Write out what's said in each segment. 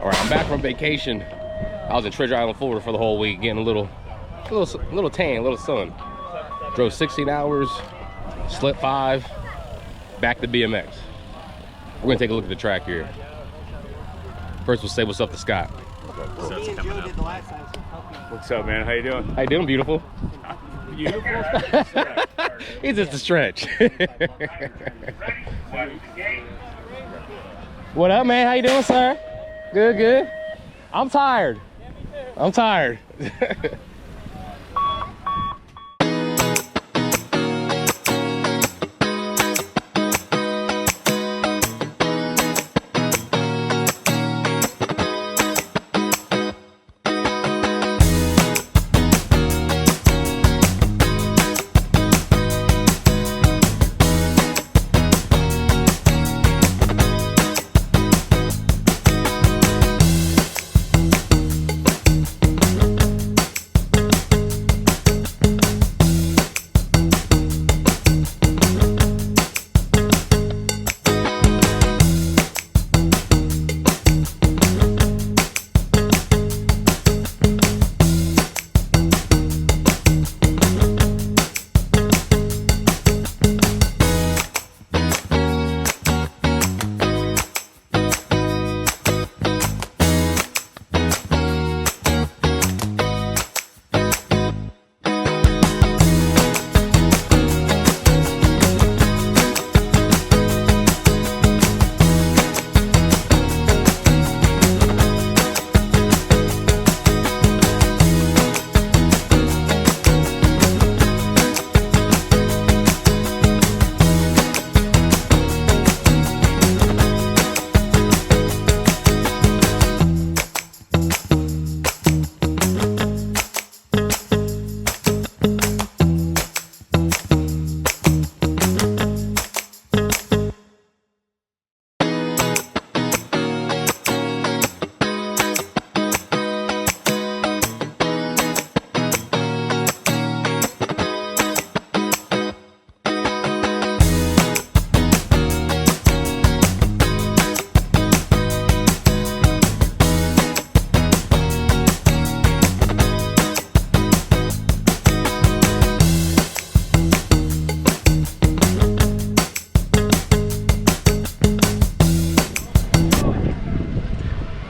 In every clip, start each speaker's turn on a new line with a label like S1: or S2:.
S1: All right, I'm back from vacation. I was in Treasure Island, Florida for the whole week, getting a little tan, a little sun. Drove 16 hours, slept 5, back to BMX. We're gonna take a look at the track here. First, we'll say what's up to Scott.
S2: What's up, man? How you doing?
S1: How you doing, beautiful?
S2: Beautiful?
S1: He's just a stretch. What up, man? How you doing, sir? Good, good. I'm tired. I'm tired.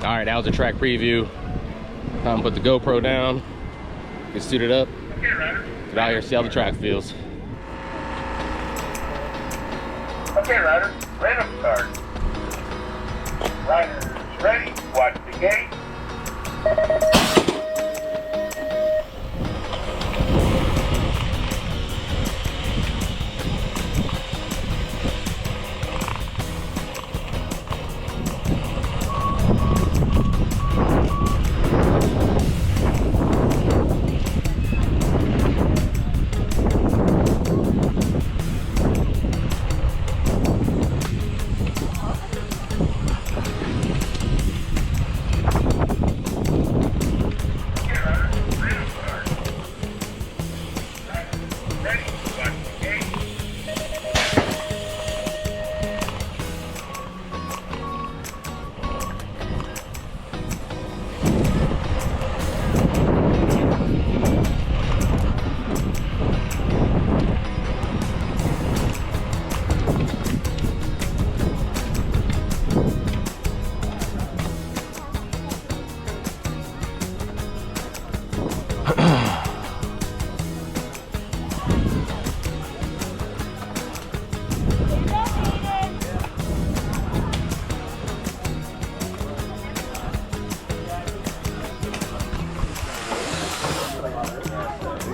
S1: All right, that was a track preview. Time to put the GoPro down, get suited up, get out here, see how the track feels.
S3: Okay, Ryder, random start. Riders ready, watch the gate.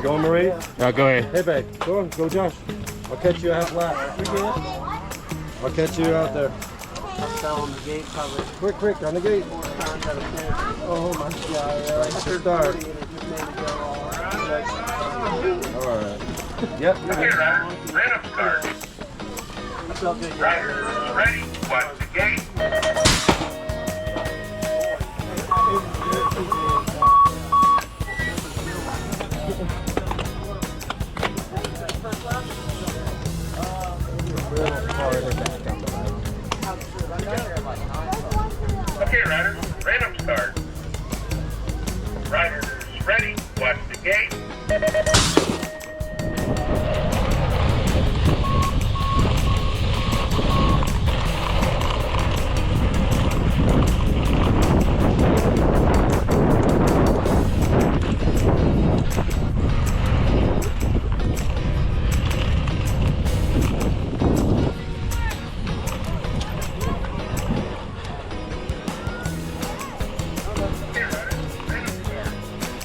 S2: Going, Marie?
S1: Go ahead.
S2: Hey, babe. Go Josh. I'll catch you half lap. I'll catch you out there.
S4: I fell on the gate probably
S2: Quick, on the gate.
S4: 4 times out of 10.
S2: Oh my God.
S4: After
S2: Start.
S4: 40 and it just made it go all
S2: All right. Yep.
S3: Okay, Ryder, random start.
S4: I felt good.
S3: Riders ready, watch the gate. Okay, Ryder, ready. random start. Riders ready, watch the gate.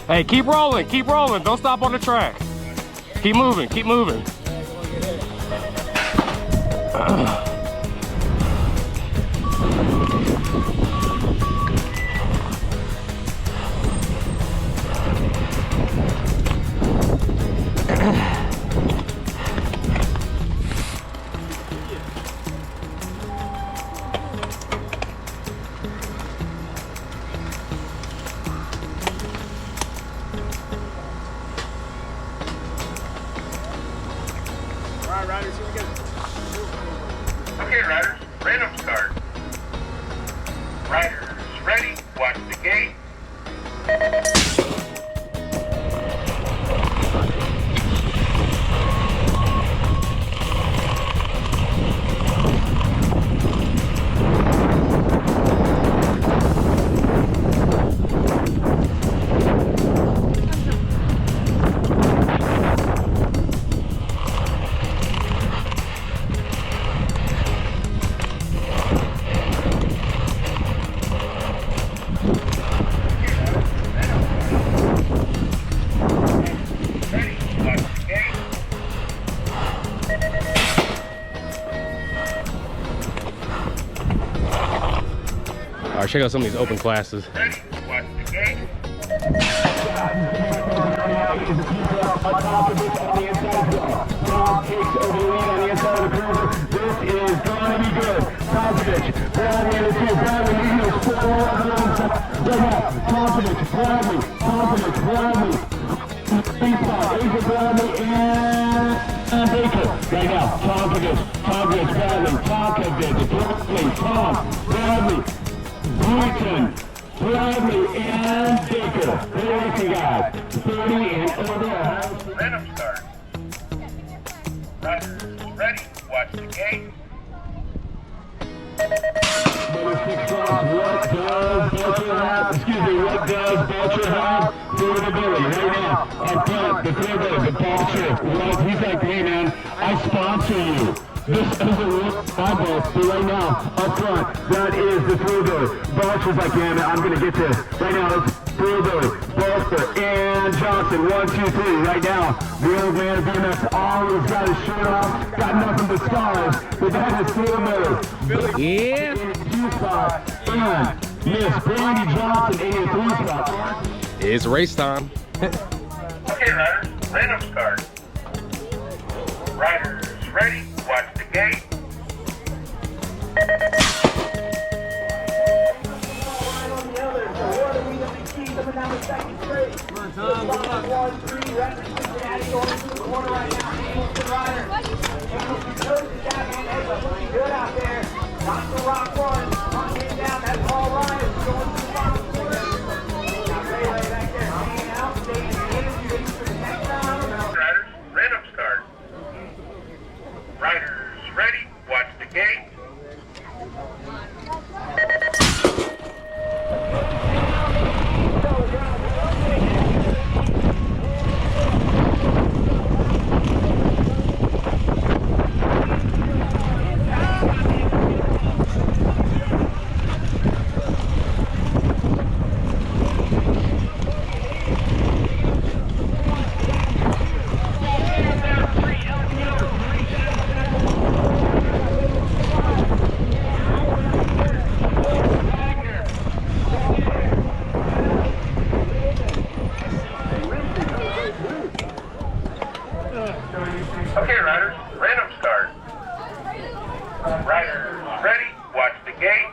S1: Hey, keep rolling, don't stop on the track. Keep moving, keep moving.
S3: Okay, riders, random start. Riders ready, watch the gate.
S1: All right, check out some of these open classes.
S3: Ready, watch the gate.
S5: Bradley, and Baker. There you guys. 30 and over.
S3: Random start. Riders ready, watch the gate.
S5: What does Belcher have? Excuse me, what does Belcher have? Durability right now. Up front, the third the Belcher. Well, he's like, hey man, I sponsor you. This is a real eyeball, but right now, up front, that is the throwability. Belcher's like, yeah man, I'm gonna get this. Right now, it's throwability. Bolster and Johnson, 1, 2, 3. Right now, the old man of BMX always got his shirt off, got nothing but scars, but that is throwability.
S1: Yeah.
S5: And Miss Brandy Johnson, 83 spot.
S1: It's race time.
S3: Okay, riders, random start. Riders ready, watch the gate. Riders, random start. Riders ready, watch the gate. Okay, riders, random start. Riders ready, watch the gate.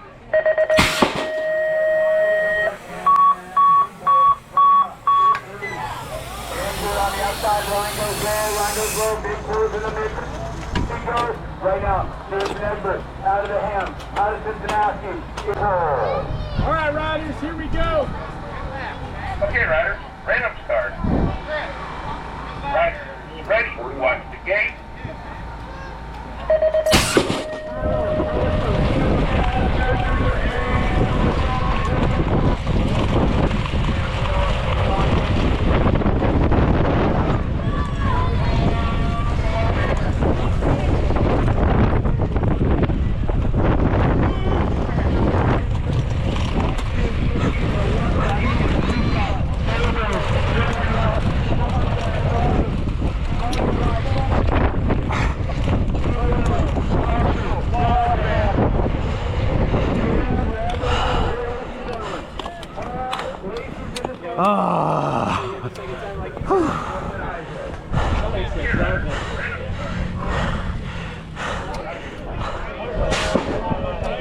S5: On the outside, line goes low, big curve in the mid. Big goes right now. There's an Edward, out of the ham, out of Cincinnati.
S2: All right, riders, here we go.
S3: Okay, riders, random start. Riders, ready, watch the gate.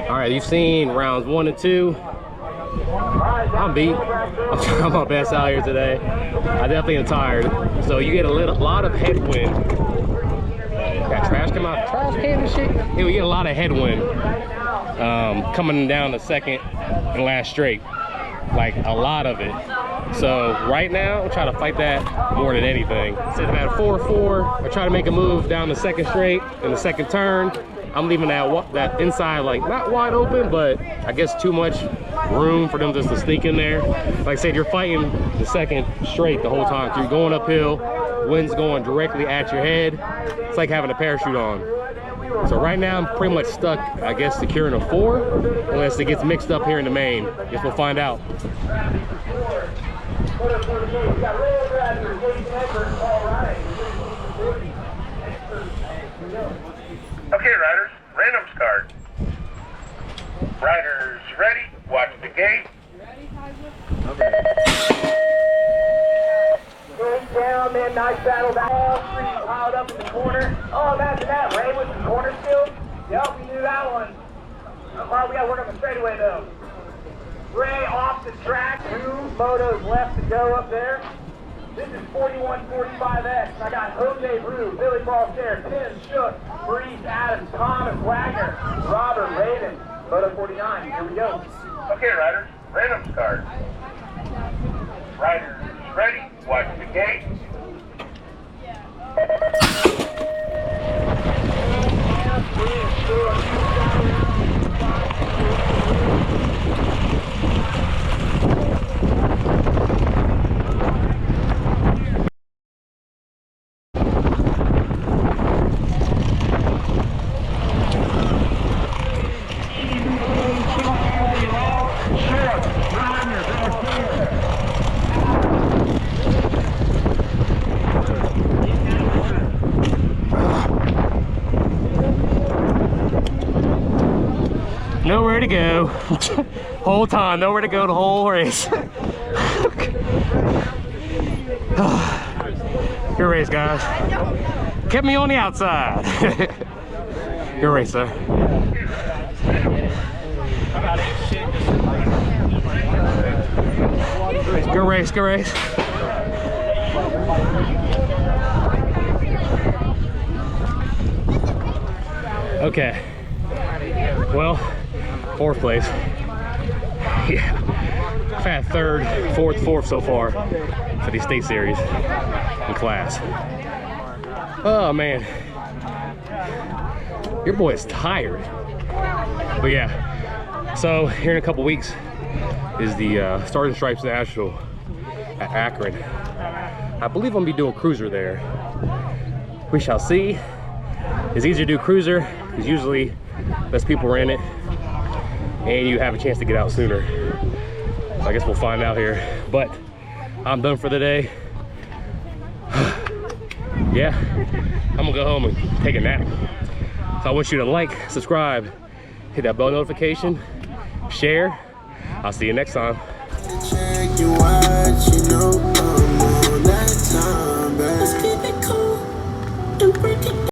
S1: All right, you've seen rounds 1 and 2. I'm beat. I'm trying my best out here today. I definitely am tired. So you get a lot of headwind. Got trash come out, trash can and shit. Yeah, we get a lot of headwind coming down the second and last straight, like a lot of it. So right now, I'm trying to fight that more than anything. Sitting at 4-4, I try to make a move down the second straight in the second turn. I'm leaving that inside like not wide open, but I guess too much room for them just to sneak in there. Like I said, you're fighting the second straight the whole time. So you're going uphill, wind's going directly at your head. It's like having a parachute on. So right now I'm pretty much stuck, I guess, securing a 4, unless it gets mixed up here in the main. Guess we'll find out.
S3: Okay, riders, random start. Riders, ready, watch the gate.
S6: Going down, man, nice battle back. All three piled up in the corner. Oh, imagine that, Ray with the corner still. Yep, we knew that one. Oh, we gotta work on the straightaway though. Ray off the track. 2 motos left to go up there. This is 4145X. I got Jose Brew, Billy Balster, Tim Shook, Maurice Adams, Thomas Wagner, Robert Raven, Moto 49. Here we go.
S3: Okay, riders, random start. Riders, ready, watch the gate.
S1: Nowhere to go. Whole time, nowhere to go the whole race. Good race, guys. Kept me on the outside. Good race, sir. Good race, good race. Okay. Well, 4th place. Yeah. I've had 3rd, 4th so far for the state series in class. Oh man. Your boy is tired. But yeah. So here in a couple weeks is the Stars and Stripes National at Akron. I believe I'm gonna be doing cruiser there. We shall see. It's easier to do cruiser because usually less people are in it and you have a chance to get out sooner. So I guess we'll find out here. But I'm done for the day. Yeah, I'm gonna go home and take a nap. So I want you to like, subscribe, hit that bell notification, share. I'll see you next time.